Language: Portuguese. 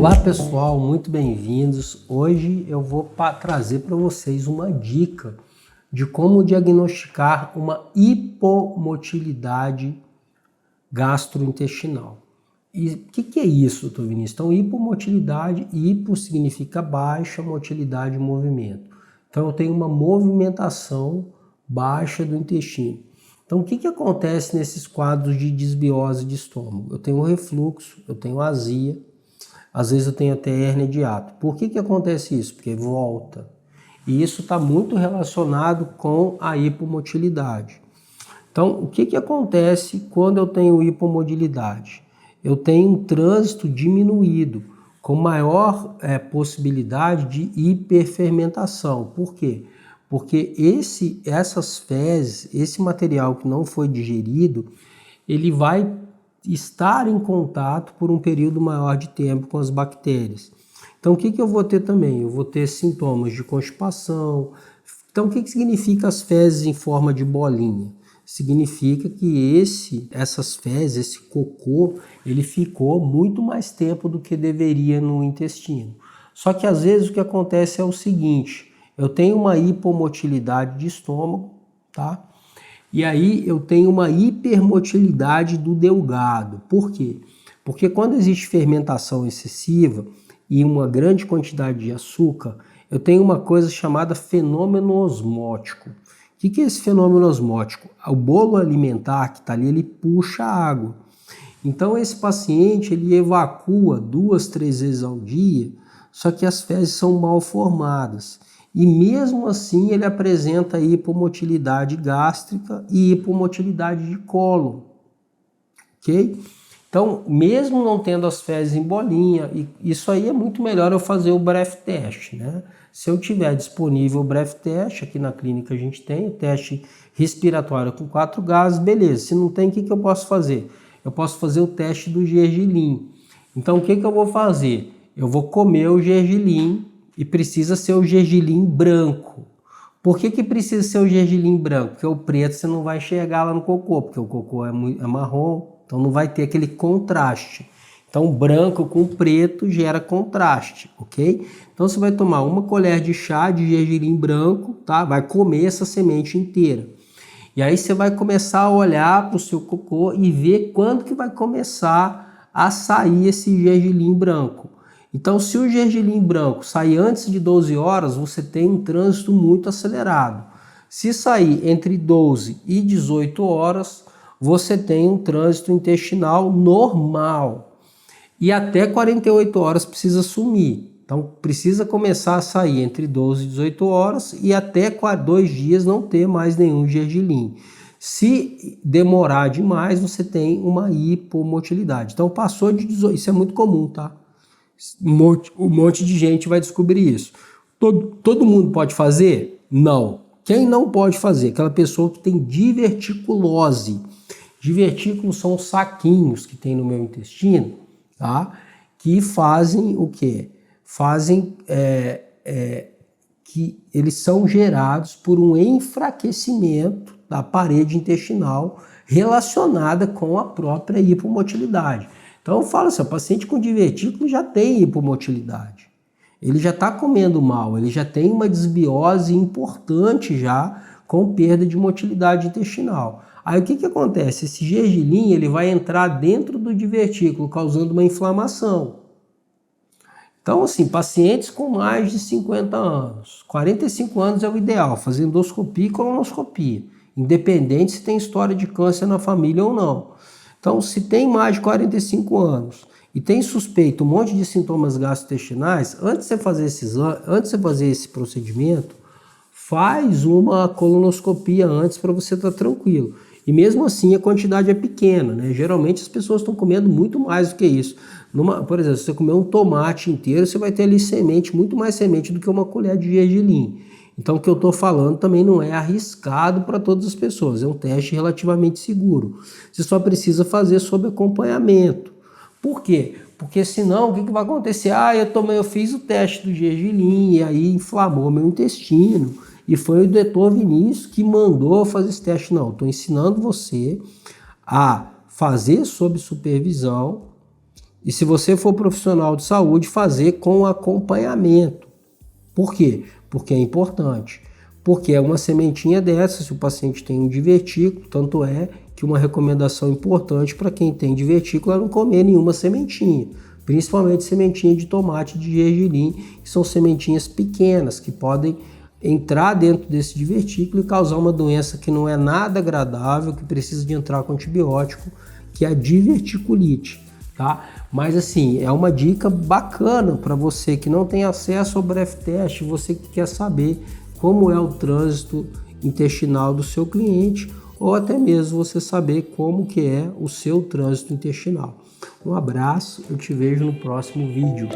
Olá pessoal, muito bem-vindos. Hoje eu vou trazer para vocês uma dica de como diagnosticar uma hipomotilidade gastrointestinal. E o que é isso, doutor Vinícius? Então, hipomotilidade, hipo significa baixa, motilidade, movimento. Então, eu tenho uma movimentação baixa do intestino. Então, o que acontece nesses quadros de desbiose de estômago? Eu tenho refluxo, eu tenho azia, às vezes eu tenho até hérnia de hiato. Por que acontece isso? Porque volta. E isso está muito relacionado com a hipomotilidade. Então, o que acontece quando eu tenho hipomotilidade? Eu tenho um trânsito diminuído, com maior possibilidade de hiperfermentação. Por quê? Porque essas fezes, esse material que não foi digerido, ele vai estar em contato por um período maior de tempo com as bactérias. Então, o que eu vou ter também? Eu vou ter sintomas de constipação. Então, o que significa as fezes em forma de bolinha? Significa que essas fezes, esse cocô, ele ficou muito mais tempo do que deveria no intestino. Só que às vezes o que acontece é o seguinte: eu tenho uma hipomotilidade de estômago, tá? E aí eu tenho uma hipermotilidade do delgado. Por quê? Porque quando existe fermentação excessiva e uma grande quantidade de açúcar, eu tenho uma coisa chamada fenômeno osmótico. O que é esse fenômeno osmótico? O bolo alimentar que está ali, ele puxa água. Então esse paciente, ele evacua 2, 3 vezes ao dia, só que as fezes são mal formadas. E mesmo assim ele apresenta hipomotilidade gástrica e hipomotilidade de cólon, ok? Então, mesmo não tendo as fezes em bolinha, isso aí é muito melhor eu fazer o breath test, né? Se eu tiver disponível o breath test, aqui na clínica a gente tem o teste respiratório com 4 gases, beleza. Se não tem, o que eu posso fazer? Eu posso fazer o teste do gergelim. Então, o que eu vou fazer? Eu vou comer o gergelim, e precisa ser o gergelim branco. Por que precisa ser o gergelim branco? Porque o preto você não vai enxergar lá no cocô, porque o cocô é marrom, então não vai ter aquele contraste. Então branco com preto gera contraste, ok? Então você vai tomar uma colher de chá de gergelim branco, tá? Vai comer essa semente inteira. E aí você vai começar a olhar para o seu cocô e ver quando que vai começar a sair esse gergelim branco. Então, se o gergelim branco sair antes de 12 horas, você tem um trânsito muito acelerado. Se sair entre 12 e 18 horas, você tem um trânsito intestinal normal. E até 48 horas precisa sumir. Então, precisa começar a sair entre 12 e 18 horas e até 2 dias não ter mais nenhum gergelim. Se demorar demais, você tem uma hipomotilidade. Então, passou de 18, isso é muito comum, tá? Um monte de gente vai descobrir isso. Todo mundo pode fazer? Não. Quem não pode fazer? Aquela pessoa que tem diverticulose. Divertículos são os saquinhos que tem no meu intestino, tá? Que fazem o quê? Fazem que eles são gerados por um enfraquecimento da parede intestinal relacionada com a própria hipomotilidade. Então eu falo assim, o paciente com divertículo já tem hipomotilidade. Ele já está comendo mal, ele já tem uma desbiose importante já com perda de motilidade intestinal. Aí o que acontece? Esse gergelim ele vai entrar dentro do divertículo, causando uma inflamação. Então assim, pacientes com mais de 50 anos, 45 anos é o ideal, fazer endoscopia e colonoscopia, independente se tem história de câncer na família ou não. Então, se tem mais de 45 anos e tem suspeito um monte de sintomas gastrointestinais, antes de você fazer esse procedimento, faz uma colonoscopia antes para você estar tranquilo. E mesmo assim a quantidade é pequena, né? Geralmente as pessoas estão comendo muito mais do que isso. Por exemplo, se você comer um tomate inteiro, você vai ter ali semente, muito mais semente do que uma colher de gergelim. Então o que eu estou falando também não é arriscado para todas as pessoas, é um teste relativamente seguro. Você só precisa fazer sob acompanhamento. Por quê? Porque senão o que vai acontecer? Eu fiz o teste do gergelim e aí inflamou meu intestino e foi o doutor Vinícius que mandou fazer esse teste. Não, estou ensinando você a fazer sob supervisão E se você for profissional de saúde, fazer com acompanhamento. Por quê? Porque é importante. Porque é uma sementinha dessa, se o paciente tem um divertículo, tanto é que uma recomendação importante para quem tem divertículo é não comer nenhuma sementinha. Principalmente sementinha de tomate de gergelim, que são sementinhas pequenas, que podem entrar dentro desse divertículo e causar uma doença que não é nada agradável, que precisa de entrar com antibiótico, que é a diverticulite. Tá? Mas assim, é uma dica bacana para você que não tem acesso ao Breftest, você que quer saber como é o trânsito intestinal do seu cliente, ou até mesmo você saber como que é o seu trânsito intestinal. Um abraço, eu te vejo no próximo vídeo.